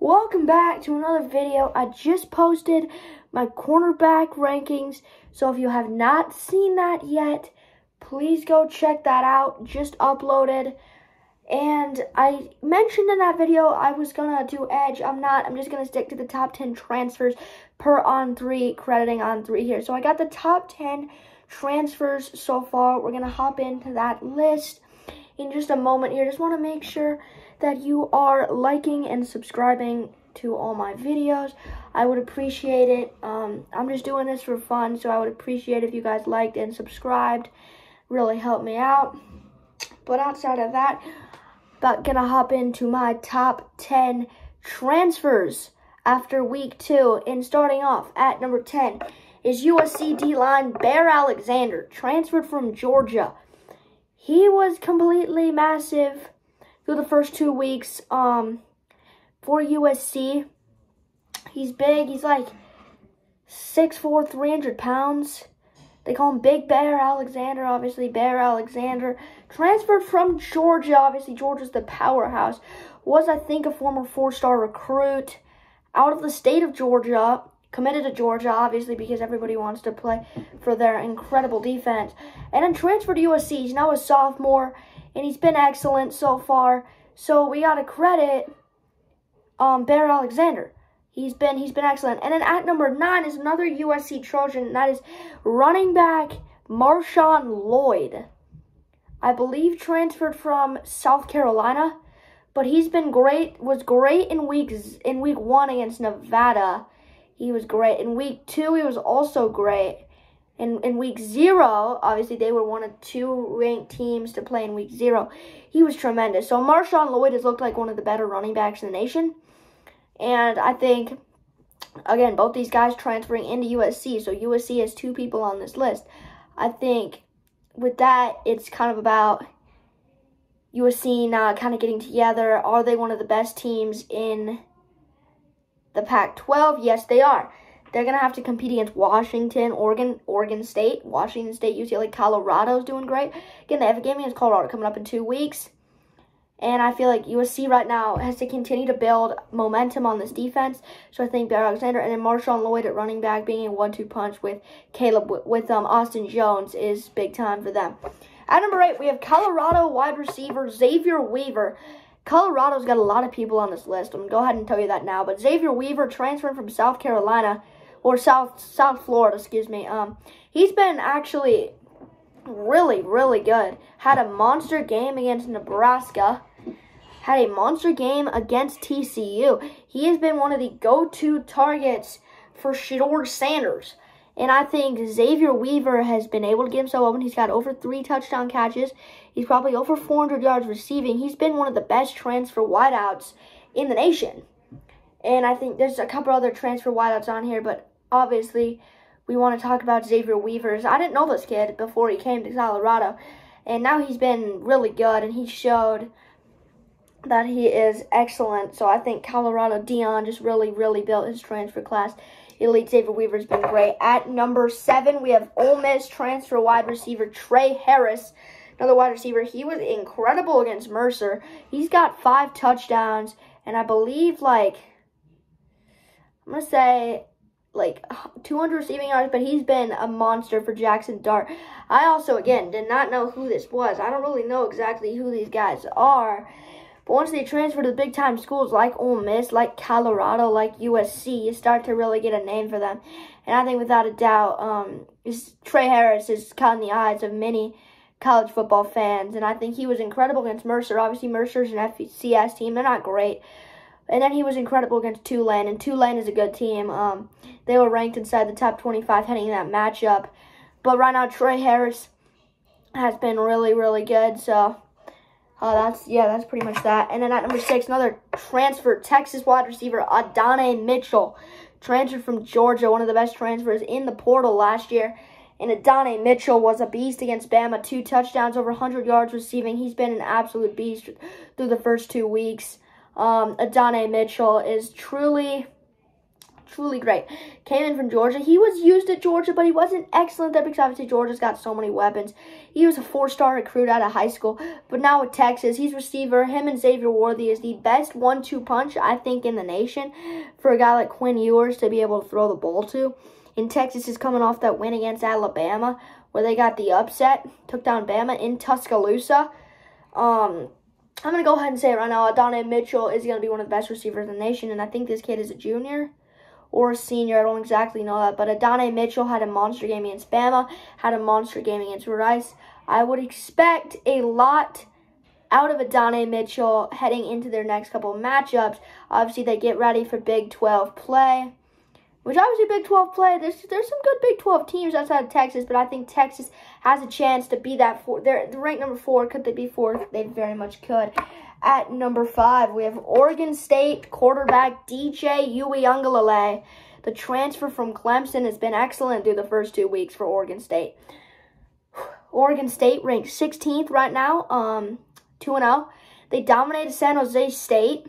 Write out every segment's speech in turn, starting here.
Welcome back to another video. I just posted my cornerback rankings, so if you have not seen that yet, please go check that out. Just uploaded. And I mentioned in that video I was going to do edge. I'm not. I'm just going to stick to the top 10 transfers per On3, crediting On3 here. So I got the top 10 transfers so far. We're going to hop into that list in just a moment here. Just want to make sure that you are liking and subscribing to all my videos. I would appreciate it. I'm just doing this for fun, so I would appreciate if you guys liked and subscribed. Really help me out. But outside of that, gonna hop into my top 10 transfers after week 2. And starting off at number 10 is USC D-line Bear Alexander, transferred from Georgia. He was completely massive through the first 2 weeks for USC. He's big. He's like 6'4", 300 pounds. They call him Big Bear Alexander, obviously. Bear Alexander. Transferred from Georgia. Obviously, Georgia's the powerhouse. Was, I think, a former 4-star recruit out of the state of Georgia. Committed to Georgia, obviously, because everybody wants to play for their incredible defense. And then transferred to USC. He's now a sophomore, and he's been excellent so far. So we got to credit Bear Alexander. He's been excellent. And then at number 9 is another USC Trojan, and that is running back Marshawn Lloyd. I believe transferred from South Carolina, but he's been great. Was great in week 1 against Nevada. He was great. In week 2, he was also great. In week 0, obviously they were one of 2 ranked teams to play in week 0. He was tremendous. So Marshawn Lloyd has looked like one of the better running backs in the nation. And I think, again, both these guys transferring into USC. So USC has 2 people on this list. I think with that, it's kind of about USC now kind of getting together. Are they one of the best teams in the Pac-12? Yes, they are. They're going to have to compete against Washington, Oregon State, Washington State, UCLA, Colorado's doing great. Again, they have a game against Colorado coming up in 2 weeks. And I feel like USC right now has to continue to build momentum on this defense. So I think Bear Alexander and then Marshawn Lloyd at running back being a 1-2 punch with Austin Jones is big time for them. At number 8, we have Colorado wide receiver Xavier Weaver. Colorado's got a lot of people on this list. I'm going to go ahead and tell you that now. But Xavier Weaver transferred from South Carolina, or South Florida, excuse me. He's been actually really, really good. Had a monster game against Nebraska. Had a monster game against TCU. He has been one of the go-to targets for Shedeur Sanders. And I think Xavier Weaver has been able to get himself open. He's got over 3 touchdown catches. He's probably over 400 yards receiving. He's been one of the best transfer wideouts in the nation. And I think there's a couple other transfer wideouts on here, but obviously we want to talk about Xavier Weaver. I didn't know this kid before he came to Colorado. And now he's been really good, and he showed that he is excellent. So I think Colorado Dion just really, really built his transfer class. Elite Xavier Weaver's been great. At number 7, we have Ole Miss transfer wide receiver Trey Harris. Another wide receiver. He was incredible against Mercer. He's got 5 touchdowns, and I believe, I'm going to say, 200 receiving yards, but he's been a monster for Jackson Dart. I also, again, did not know who this was. I don't really know exactly who these guys are. But once they transfer to the big-time schools like Ole Miss, like Colorado, like USC, you start to really get a name for them. And I think without a doubt, Trey Harris is caught in the eyes of many college football fans. And I think he was incredible against Mercer. Obviously, Mercer's an FCS team. They're not great. And then he was incredible against Tulane. And Tulane is a good team. They were ranked inside the top 25 heading in that matchup. But right now, Trey Harris has been really, really good. So that's pretty much that. And then at number 6, another transfer, Texas wide receiver Adonai Mitchell, transferred from Georgia, one of the best transfers in the portal last year. And Adonai Mitchell was a beast against Bama, 2 touchdowns, over 100 yards receiving. He's been an absolute beast through the first 2 weeks. Adonai Mitchell is truly absolutely great. Came in from Georgia. He was used at Georgia, but he wasn't excellent there because obviously Georgia's got so many weapons. He was a 4-star recruit out of high school, but now with Texas, he's receiver. Him and Xavier Worthy is the best 1-2 punch, I think, in the nation for a guy like Quinn Ewers to be able to throw the ball to. And Texas is coming off that win against Alabama where they got the upset, took down Bama in Tuscaloosa. I'm going to go ahead and say it right now. Adonai Mitchell is going to be one of the best receivers in the nation, and I think this kid is a junior or a senior. I don't exactly know that, but Adonai Mitchell had a monster game against Bama, had a monster game against Rice. I would expect a lot out of Adonai Mitchell heading into their next couple of matchups. Obviously, they get ready for Big 12 play, which obviously Big 12 play, there's some good Big 12 teams outside of Texas, but I think Texas has a chance to be that four. They're ranked number 4. Could they be 4th? They very much could. At number 5, we have Oregon State quarterback DJ Uiagalelei. The transfer from Clemson has been excellent through the first 2 weeks for Oregon State. Oregon State ranked 16th right now, 2-0. They dominated San Jose State.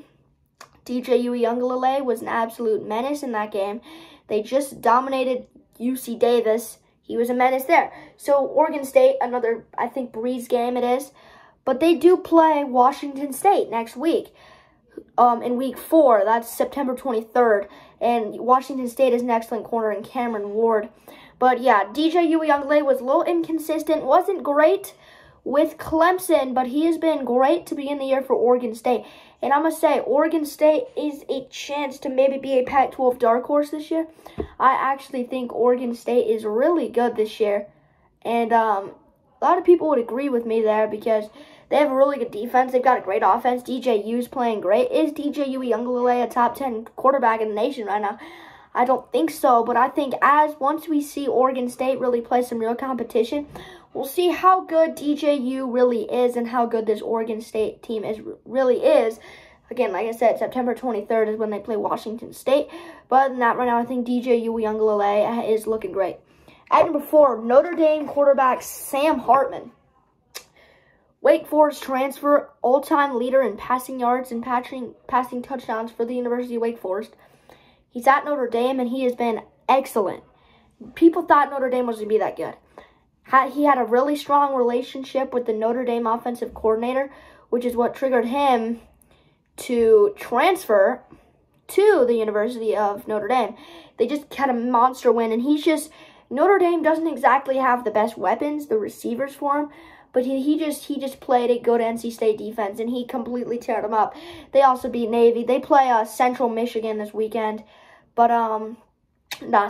DJ Uiagalelei was an absolute menace in that game. They just dominated UC Davis. He was a menace there. So Oregon State, another, I think, breeze game it is. But they do play Washington State next week. In week 4, that's September 23rd. And Washington State is an excellent corner in Cameron Ward. But yeah, DJ Uiagalelei was a little inconsistent. Wasn't great with Clemson, but he has been great to begin the year for Oregon State. And I'm going to say, Oregon State is a chance to maybe be a Pac-12 dark horse this year. I actually think Oregon State is really good this year. And a lot of people would agree with me there because they have a really good defense. They've got a great offense. DJ U's playing great. Is DJ Uiagalelei a top 10 quarterback in the nation right now? I don't think so, but I think once we see Oregon State really play some real competition, we'll see how good DJ U really is and how good this Oregon State team really is. Again, like I said, September 23rd is when they play Washington State. But other than that, right now, I think DJ Uiagalelei is looking great. At number 4, Notre Dame quarterback Sam Hartman. Wake Forest transfer, all-time leader in passing yards and passing touchdowns for the University of Wake Forest. He's at Notre Dame, and he has been excellent. People thought Notre Dame was going to be that good. He had a really strong relationship with the Notre Dame offensive coordinator, which is what triggered him to transfer to the University of Notre Dame. They just had a monster win, and Notre Dame doesn't exactly have the best weapons, the receivers for him, but he just played a good NC State defense, and he completely teared them up. They also beat Navy. They play Central Michigan this weekend, but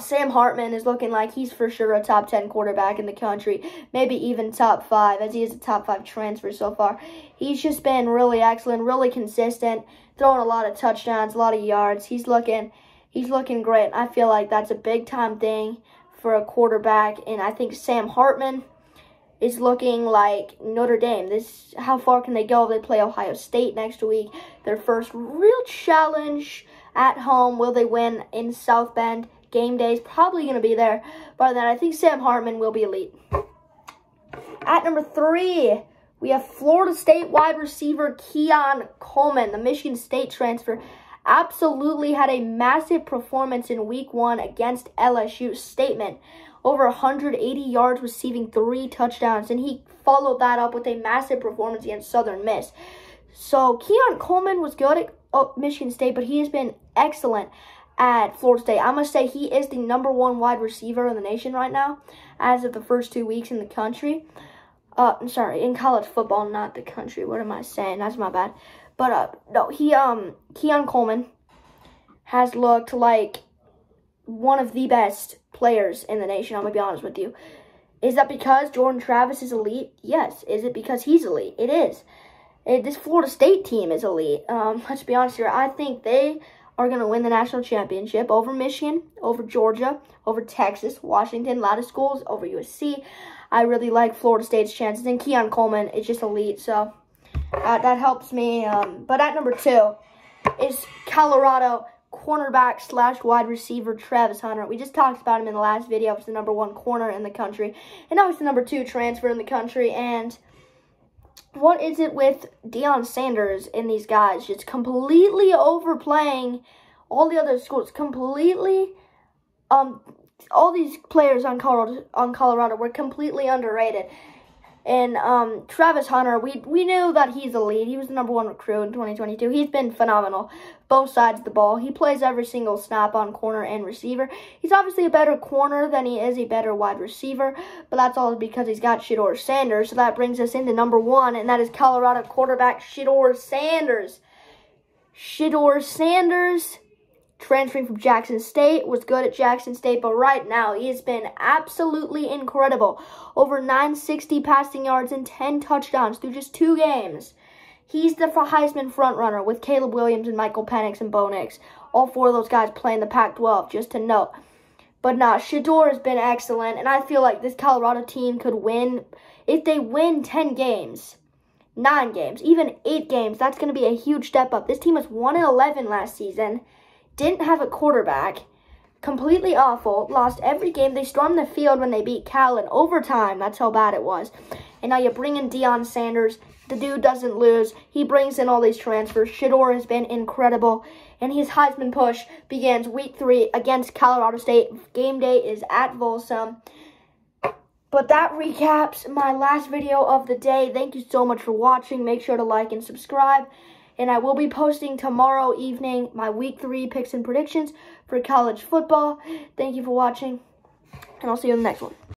Sam Hartman is looking like he's for sure a top 10 quarterback in the country, maybe even top 5, as he is a top 5 transfer so far. He's just been really excellent, really consistent, throwing a lot of touchdowns, a lot of yards. He's looking great. I feel like that's a big-time thing for a quarterback, and I think Sam Hartman is looking like Notre Dame. How far can they go? They play Ohio State next week. Their first real challenge at home. Will they win in South Bend? Game day is probably going to be there. But then I think Sam Hartman will be elite. At number 3, we have Florida State wide receiver Keon Coleman, the Michigan State transfer. Absolutely had a massive performance in week 1 against LSU. Statement. Over 180 yards, receiving 3 touchdowns, and he followed that up with a massive performance against Southern Miss. So Keon Coleman was good at Michigan State, but he has been excellent at Florida State. I must say he is the number 1 wide receiver in the nation right now, as of the first 2 weeks in the country. I'm sorry, in college football, not the country. What am I saying? That's my bad. But no, Keon Coleman has looked like one of the best players in the nation. I'm going to be honest with you. Is that because Jordan Travis is elite? Yes. Is it because he's elite? It is. This Florida State team is elite. Let's be honest here. I think they are going to win the national championship over Michigan, over Georgia, over Texas, Washington, a lot of schools, over USC. I really like Florida State's chances. And Keon Coleman is just elite, so that helps me. But at number 2 is Colorado cornerback / wide receiver Travis Hunter. We just talked about him in the last video. He's the number 1 corner in the country. And now he's the number 2 transfer in the country. And what is it with Deion Sanders and these guys just completely overplaying all the other schools completely, all these players on Colorado were completely underrated. And Travis Hunter, we knew that he's elite. He was the #1 recruit in 2022. He's been phenomenal, both sides of the ball. He plays every single snap on corner and receiver. He's obviously a better corner than he is a better wide receiver, but that's all because he's got Shedeur Sanders. So that brings us into #1, and that is Colorado quarterback Shedeur Sanders. Shedeur Sanders, transferring from Jackson State, was good at Jackson State, but right now he has been absolutely incredible. Over 960 passing yards and 10 touchdowns through just 2 games. He's the Heisman frontrunner with Caleb Williams and Michael Penix and Bo Nix. All 4 of those guys play in the Pac-12, just to note. But nah, Shedeur has been excellent, and I feel like this Colorado team could win. If they win 10 games, 9 games, even 8 games, that's going to be a huge step up. This team was 1-11 last season. Didn't have a quarterback, completely awful, lost every game. They stormed the field when they beat Cal in overtime. That's how bad it was. And now you bring in Deion Sanders. The dude doesn't lose. He brings in all these transfers. Shedeur has been incredible. And his Heisman push begins week 3 against Colorado State. Game day is at Folsom. But that recaps my last video of the day. Thank you so much for watching. Make sure to like and subscribe. And I will be posting tomorrow evening my week 3 picks and predictions for college football. Thank you for watching, and I'll see you in the next one.